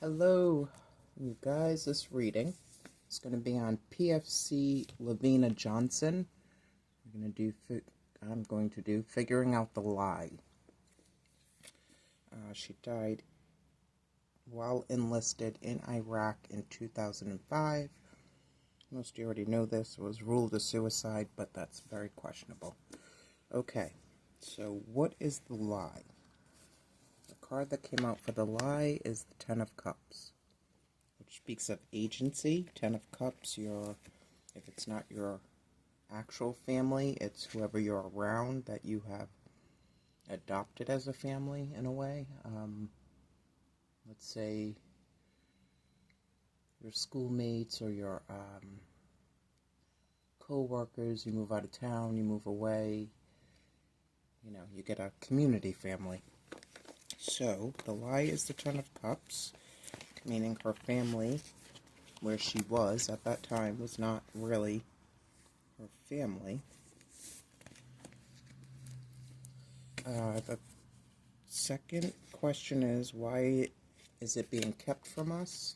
Hello, you guys. This reading is going to be on PFC LaVena Johnson. I'm going to do Figuring Out the Lie. She died while enlisted in Iraq in 2005. Most of you already know this. It was ruled a suicide, but that's very questionable. Okay, so what is the lie? The card that came out for the lie is the Ten of Cups, which speaks of agency. Ten of Cups, if it's not your actual family, it's whoever you're around that you have adopted as a family in a way. Let's say your schoolmates or your co-workers. You move out of town, you move away, you get a community family. So the lie is the Ten of Cups, meaning her family, where she was at that time, was not really her family. The second question is, why is it being kept from us?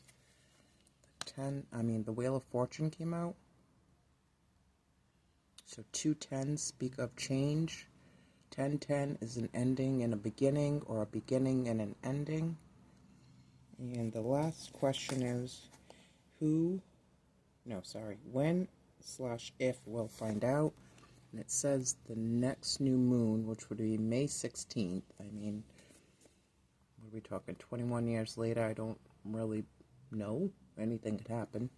The Wheel of Fortune came out. So 2 10s speak of change. 10-10 is an ending and a beginning, or a beginning and an ending. And the last question is, when/if we'll find out. And it says the next new moon, which would be May 16th. What are we talking, 21 years later? I don't really know. Anything could happen.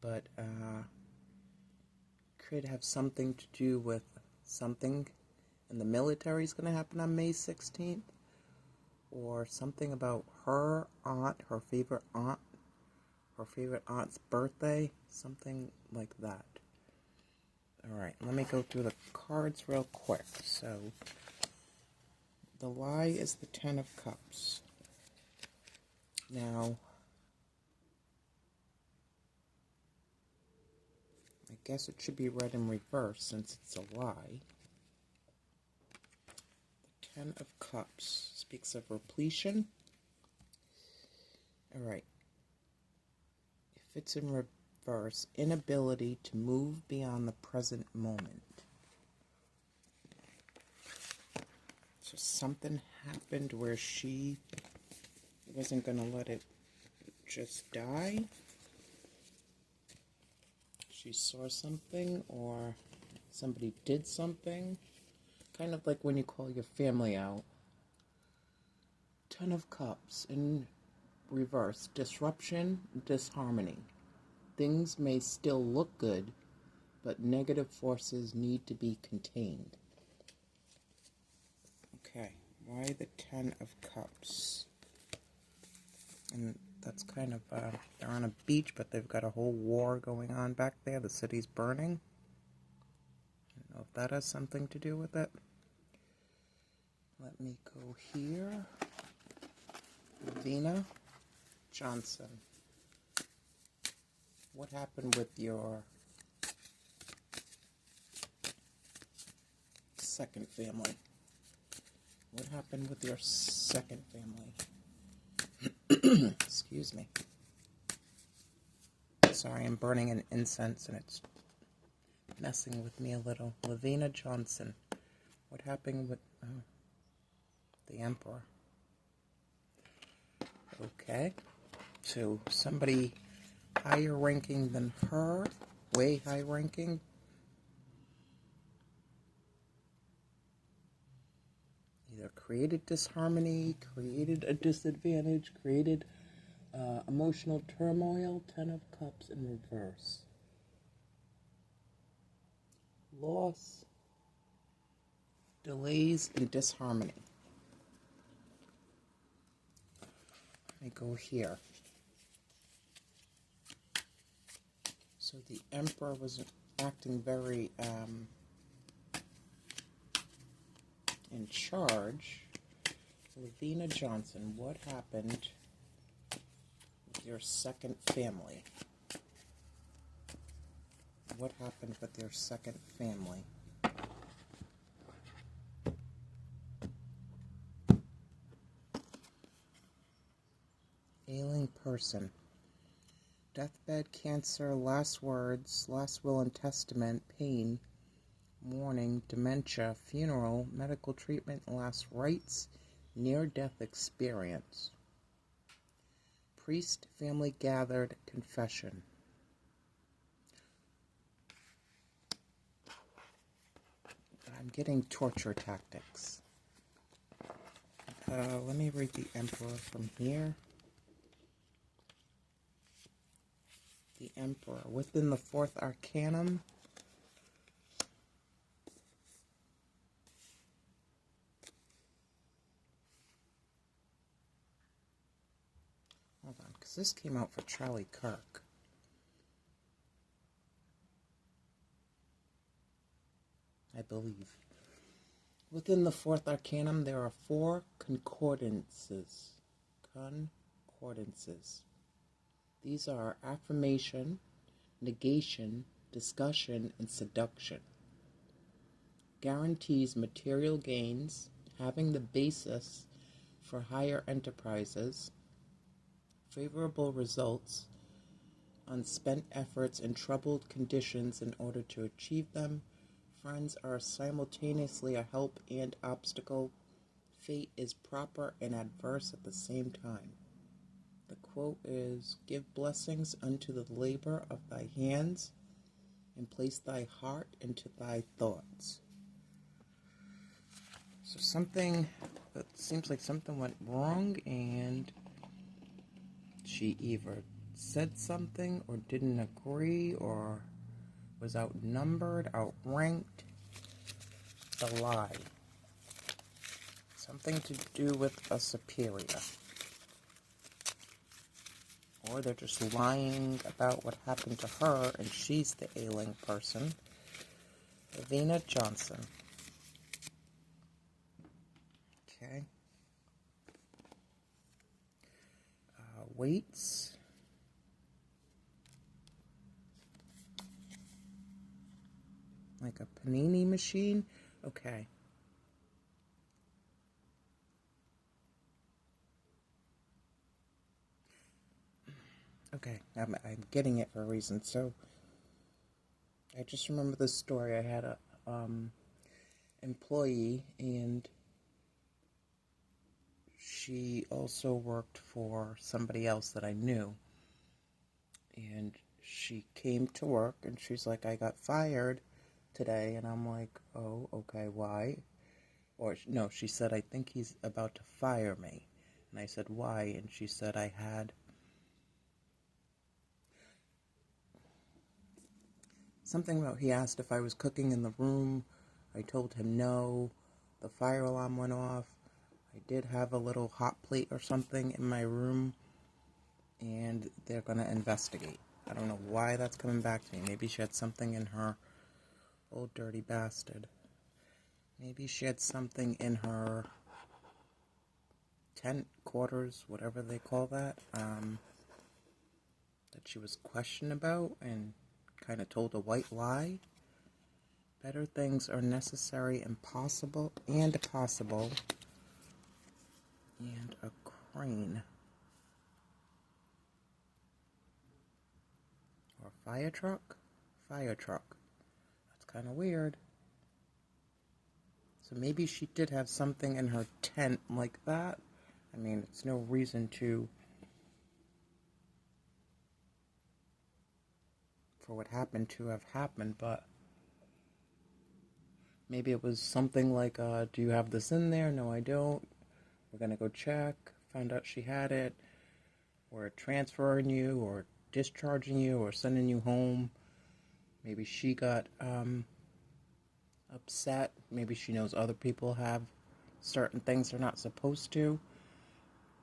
But could have something to do with something in the military is going to happen on May 16th. Or something about her favorite aunt's birthday. Something like that. Alright, let me go through the cards real quick. So, the lie is the Ten of Cups. Now, I guess it should be read in reverse since it's a lie. The Ten of Cups speaks of repletion. Alright. If it's in reverse, inability to move beyond the present moment. So something happened where she wasn't going to let it just die. She saw something, or somebody did something. Kind of like when you call your family out. Ten of Cups in reverse. Disruption, disharmony. Things may still look good, but negative forces need to be contained. Okay, why the Ten of Cups? And that's kind of, they're on a beach, but they've got a whole war going on back there. The city's burning. I don't know if that has something to do with it. Let me go here. LaVena Johnson. What happened with your second family? What happened with your second family? Excuse me. Sorry, I'm burning an incense and it's messing with me a little. LaVena Johnson. What happened with the Emperor? Okay. So somebody higher ranking than her, way high ranking. Either created disharmony, created a disadvantage, created emotional turmoil. Ten of Cups in reverse. Loss, delays, and disharmony. Let me go here. So the Emperor was acting very in charge. LaVena Johnson, what happened with your second family? What happened with your second family? Ailing person. Deathbed, cancer, last words, last will and testament, pain, mourning, dementia, funeral, medical treatment, last rites, near-death experience. Priest, family gathered, confession. I'm getting torture tactics. Let me read the Emperor from here. The Emperor. Within the fourth arcanum. Hold on, because this came out for Charlie Kirk. I believe. Within the fourth arcanum, there are 4 concordances. These are affirmation, negation, discussion, and seduction. Guarantees material gains, having the basis for higher enterprises, favorable results, unspent efforts, and troubled conditions in order to achieve them. Friends are simultaneously a help and obstacle. Fate is proper and adverse at the same time. The quote is, "Give blessings unto the labor of thy hands, and place thy heart into thy thoughts." So it seems like something went wrong, and she either said something or didn't agree or was outnumbered, outranked. The lie. Something to do with a superior. Or they're just lying about what happened to her and she's the ailing person. LaVena Johnson. Okay. Weights. Like a panini machine? Okay. Okay, I'm getting it for a reason. So, I just remember this story. I had a employee, and she also worked for somebody else that I knew. And she came to work, and she's like, "I got fired today." And I'm like, "Oh, okay, why?" Or, no, she said, "I think he's about to fire me." And I said, "Why?" And she said, "I had something about," he asked if I was cooking in the room. I told him no. The fire alarm went off. I did have a little hot plate or something in my room, and they're going to investigate. I don't know why that's coming back to me. Maybe she had something in her, old dirty bastard. Maybe she had something in her tent, quarters, whatever they call that, that she was questioned about and kind of told a white lie. Better things are necessary and possible, and a crane. Or fire truck? Fire truck. That's kind of weird. So maybe she did have something in her tent like that. I mean, it's no reason for what happened to have happened, but maybe it was something like, "Do you have this in there?" "No, I don't." "We're going to go check." Found out she had it. Or transferring you, or discharging you, or sending you home. Maybe she got upset. Maybe she knows other people have certain things they're not supposed to.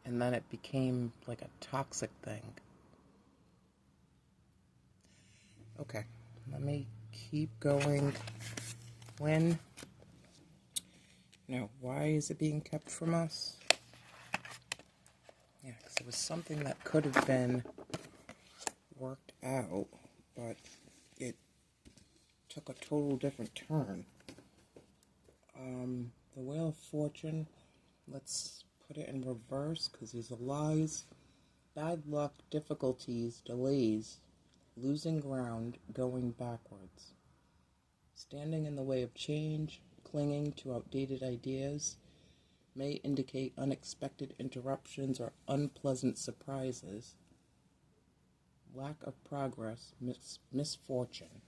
And then it became like a toxic thing. Okay, let me keep going. Why is it being kept from us? Yeah, because it was something that could have been worked out, but it took a total different turn. The Wheel of Fortune, let's put it in reverse, because these are lies. Bad luck, difficulties, delays, losing ground, going backwards. Standing in the way of change, clinging to outdated ideas, may indicate unexpected interruptions or unpleasant surprises. Lack of progress, misfortune.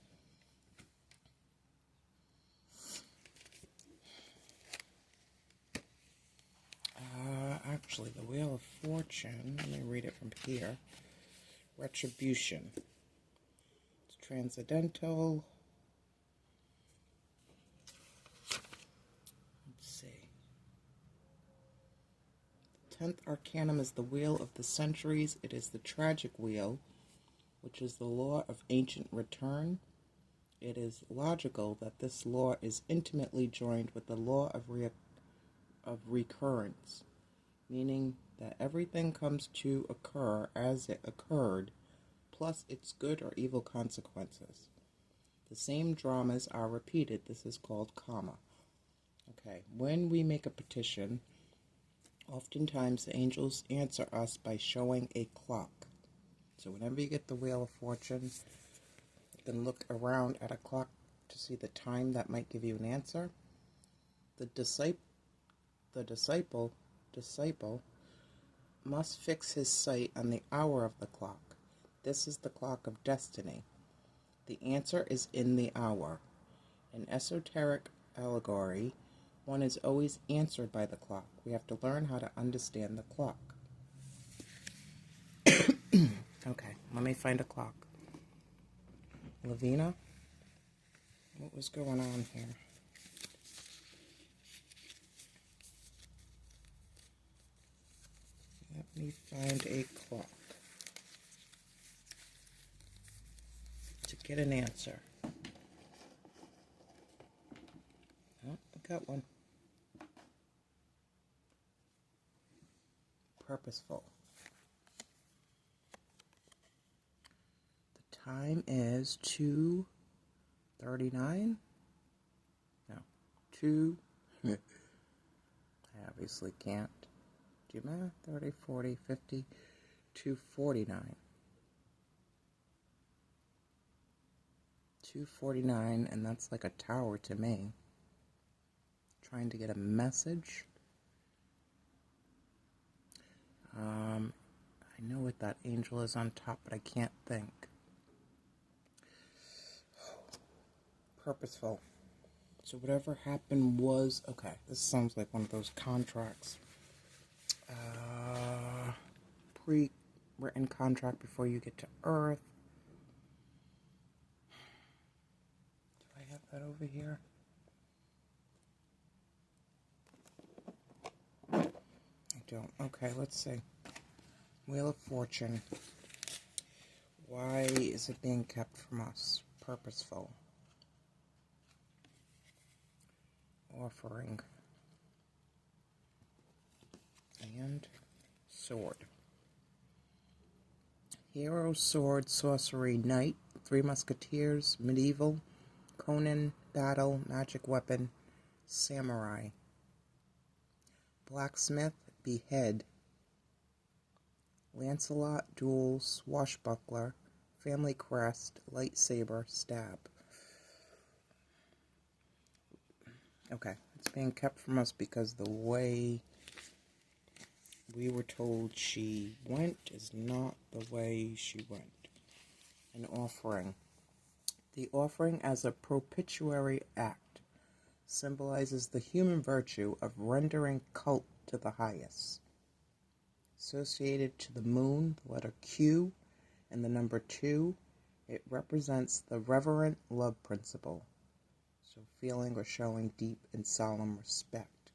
Actually, the Wheel of Fortune, let me read it from here. Retribution. It's transcendental. Let's see. The 10th Arcanum is the Wheel of the Centuries. It is the tragic wheel, which is the law of ancient return. It is logical that this law is intimately joined with the law of recurrence, meaning that everything comes to occur as it occurred, plus its good or evil consequences. The same dramas are repeated. This is called karma. Okay, when we make a petition, oftentimes the angels answer us by showing a clock. So whenever you get the Wheel of Fortune, you can look around at a clock to see the time that might give you an answer. The disciple must fix his sight on the hour of the clock. This is the clock of destiny. The answer is in the hour. In esoteric allegory, one is always answered by the clock. We have to learn how to understand the clock. Okay, let me find a clock. LaVena? What was going on here? Let me find a clock to get an answer. Oh, I got one. Purposeful. The time is 2:39. No, 2. I obviously can't do math. 30, 40, 50, 2:49. 2:49, and that's like a tower to me. Trying to get a message. I know what that angel is on top, but I can't think. Purposeful. So whatever happened was... Okay, this sounds like one of those contracts. Pre-written contract before you get to Earth. Do I have that over here? I don't. Okay, let's see. Wheel of Fortune. Why is it being kept from us? Purposeful. Offering. And sword. Hero, sword, sorcery, knight, Three Musketeers, medieval, Conan, battle, magic weapon, samurai. Blacksmith, behead. Lancelot, duel, swashbuckler, family crest, lightsaber, stab. Okay, it's being kept from us because the way we were told she went is not the way she went. An offering. The offering as a propitiatory act symbolizes the human virtue of rendering cult to the highest. Associated to the moon, the letter Q, and the number 2, it represents the reverent love principle. So feeling or showing deep and solemn respect.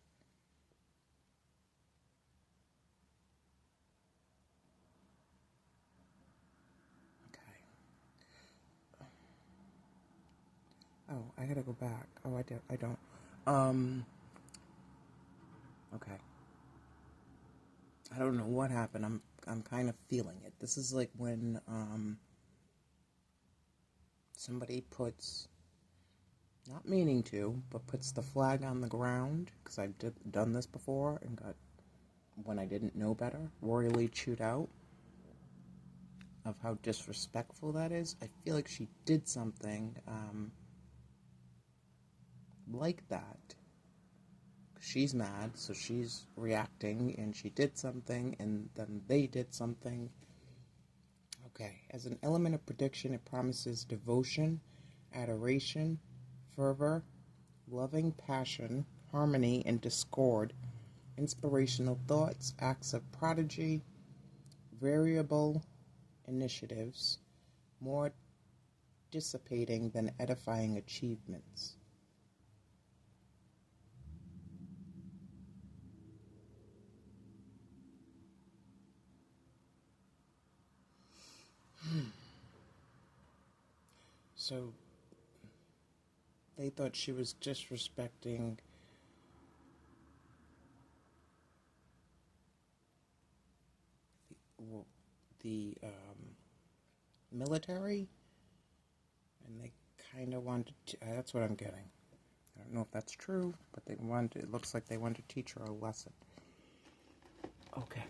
Okay. Oh, I gotta go back. Oh, I don't. Okay. I don't know what happened. I'm kind of feeling it. This is like when somebody puts, not meaning to, but puts the flag on the ground, because I've done this before and got, when I didn't know better, royally chewed out. of how disrespectful that is. I feel like she did something like that. She's mad, so she's reacting, and she did something, and then they did something. Okay, as an element of prediction, it promises devotion, adoration, fervor, loving passion, harmony and discord, inspirational thoughts, acts of prodigy, variable initiatives, more dissipating than edifying achievements. So they thought she was disrespecting the military, and they kind of wanted to, that's what I'm getting. I don't know if that's true, but it looks like they wanted to teach her a lesson. Okay.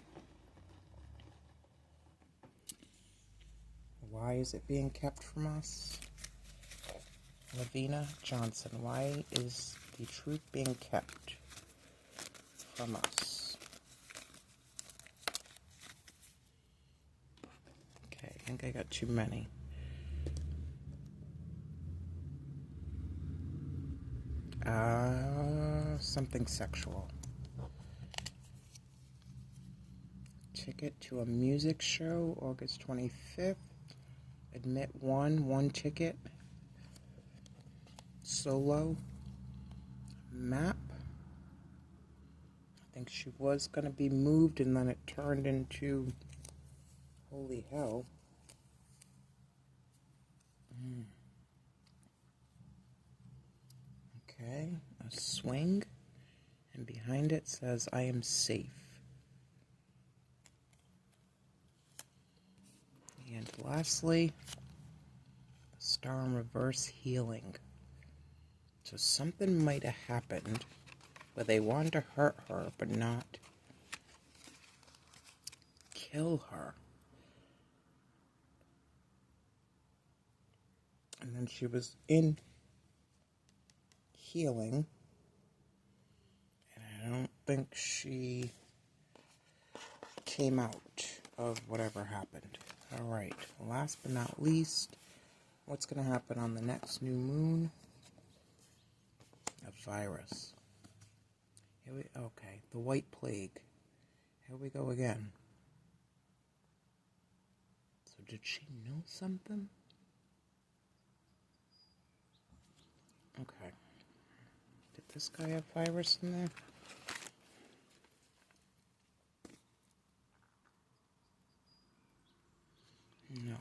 Why is it being kept from us? LaVena Johnson, why is the truth being kept from us? Okay, I think I got too many. Something sexual. Ticket to a music show, August 25th. Admit one ticket. Solo. Map. I think she was going to be moved, and then it turned into, holy hell. Okay, a swing, and behind it says, I am safe. And lastly, the star in reverse, healing. So something might have happened where they wanted to hurt her, but not kill her. And then she was in healing, and I don't think she came out of whatever happened. Alright, last but not least, what's going to happen on the next new moon? A virus. Okay, the White Plague. Here we go again. So did she know something? Okay. Did this guy have virus in there? No.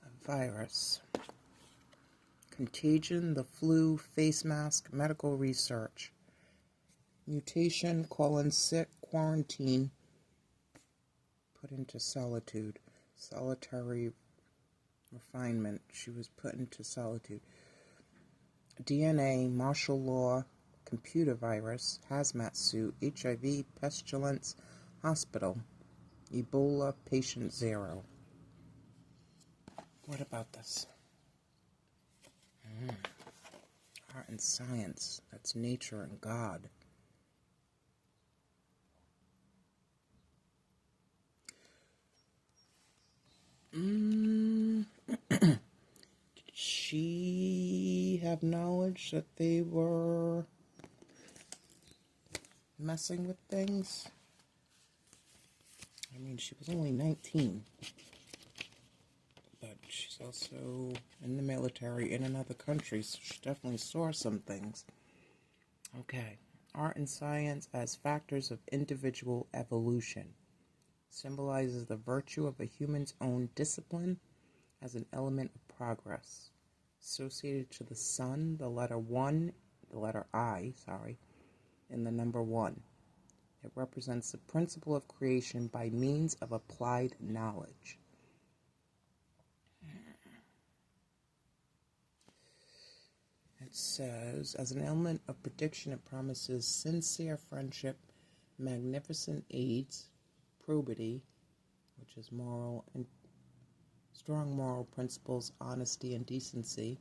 A virus. Contagion, the flu, face mask, medical research. Mutation, sick, quarantine, put into solitude. Solitary refinement. She was put into solitude. DNA, martial law, computer virus, hazmat suit, HIV, pestilence, hospital, Ebola, patient 0. What about this? Art and science, that's nature and God. Did she have knowledge that they were messing with things? I mean, she was only 19. But she's also in the military in another country, so she definitely saw some things. Okay. Art and science as factors of individual evolution. Symbolizes the virtue of a human's own discipline as an element of progress. Associated to the sun, the letter I, and the number 1. It represents the principle of creation by means of applied knowledge. It says, as an element of prediction, it promises sincere friendship, magnificent aids, probity, which is moral and strong moral principles, honesty and decency,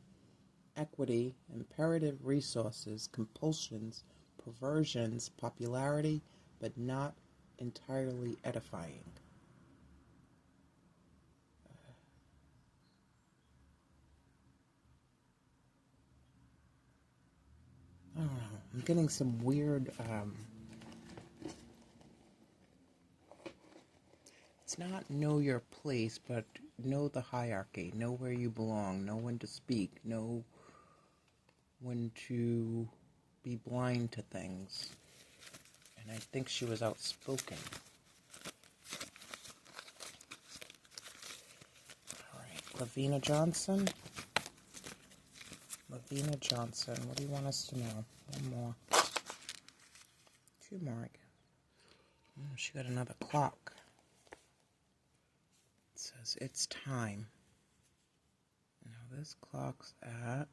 equity, imperative resources, compulsions, perversions, popularity, but not entirely edifying. I don't know. I'm getting some weird, it's not know your place, but know the hierarchy, know where you belong, know when to speak, know when to be blind to things. And I think she was outspoken. Alright, LaVena Johnson. LaVena Johnson, what do you want us to know? One more. Two more, I guess. Oh, she got another clock. It says, it's time. Now this clock's at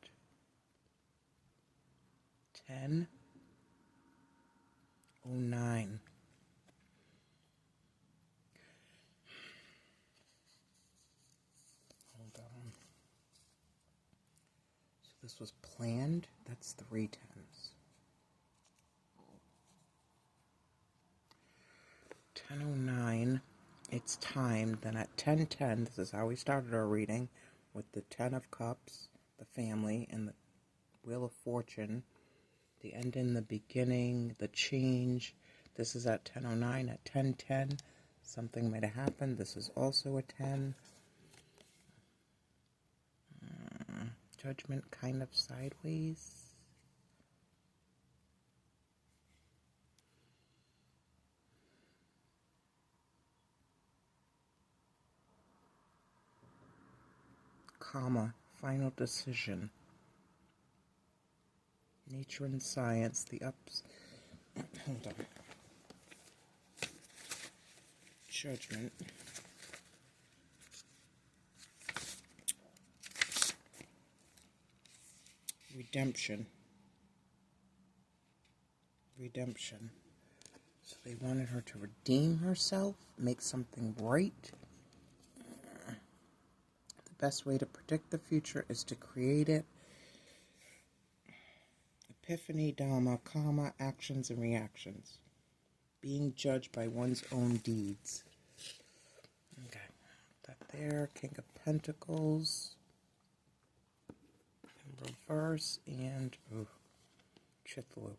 10:09. Hold on. So this was planned. That's 3 10s. 10:09. It's time. Then at 10:10, this is how we started our reading, with the 10 of Cups, the family, and the Wheel of Fortune. The end in the beginning, the change. This is at 10:09. At 10:10, something might have happened. This is also a 10. Judgment kind of sideways. Comma, final decision. Nature and science, the ups. Hold on. Judgment. Redemption. Redemption. So they wanted her to redeem herself, make something right. The best way to predict the future is to create it. Epiphany, Dhamma, karma, actions and reactions. Being judged by one's own deeds. Okay, that there. King of Pentacles. In reverse and Chithlu.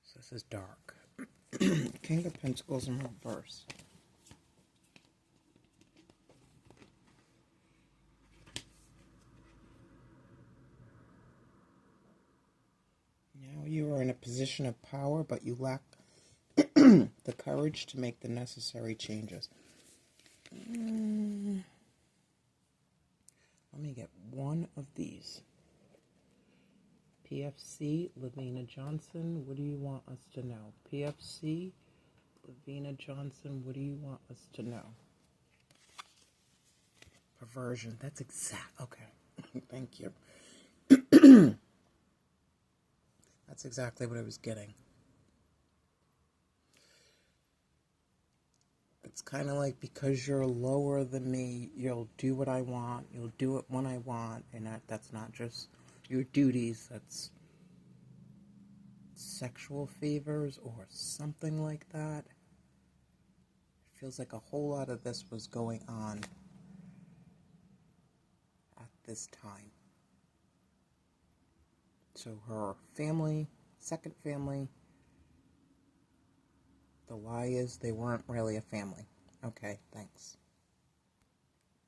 So this is dark. King of Pentacles in reverse. Now you are in a position of power, but you lack the courage to make the necessary changes. Let me get one of these. PFC, LaVena Johnson, what do you want us to know? PFC, LaVena Johnson, what do you want us to know? Perversion, that's exact. Okay, thank you. That's exactly what I was getting. It's kind of like, because you're lower than me, you'll do what I want, you'll do it when I want, and that's not just your duties, that's sexual favors or something like that. It feels like a whole lot of this was going on at this time. So her family, second family, the lie is they weren't really a family. Okay, thanks.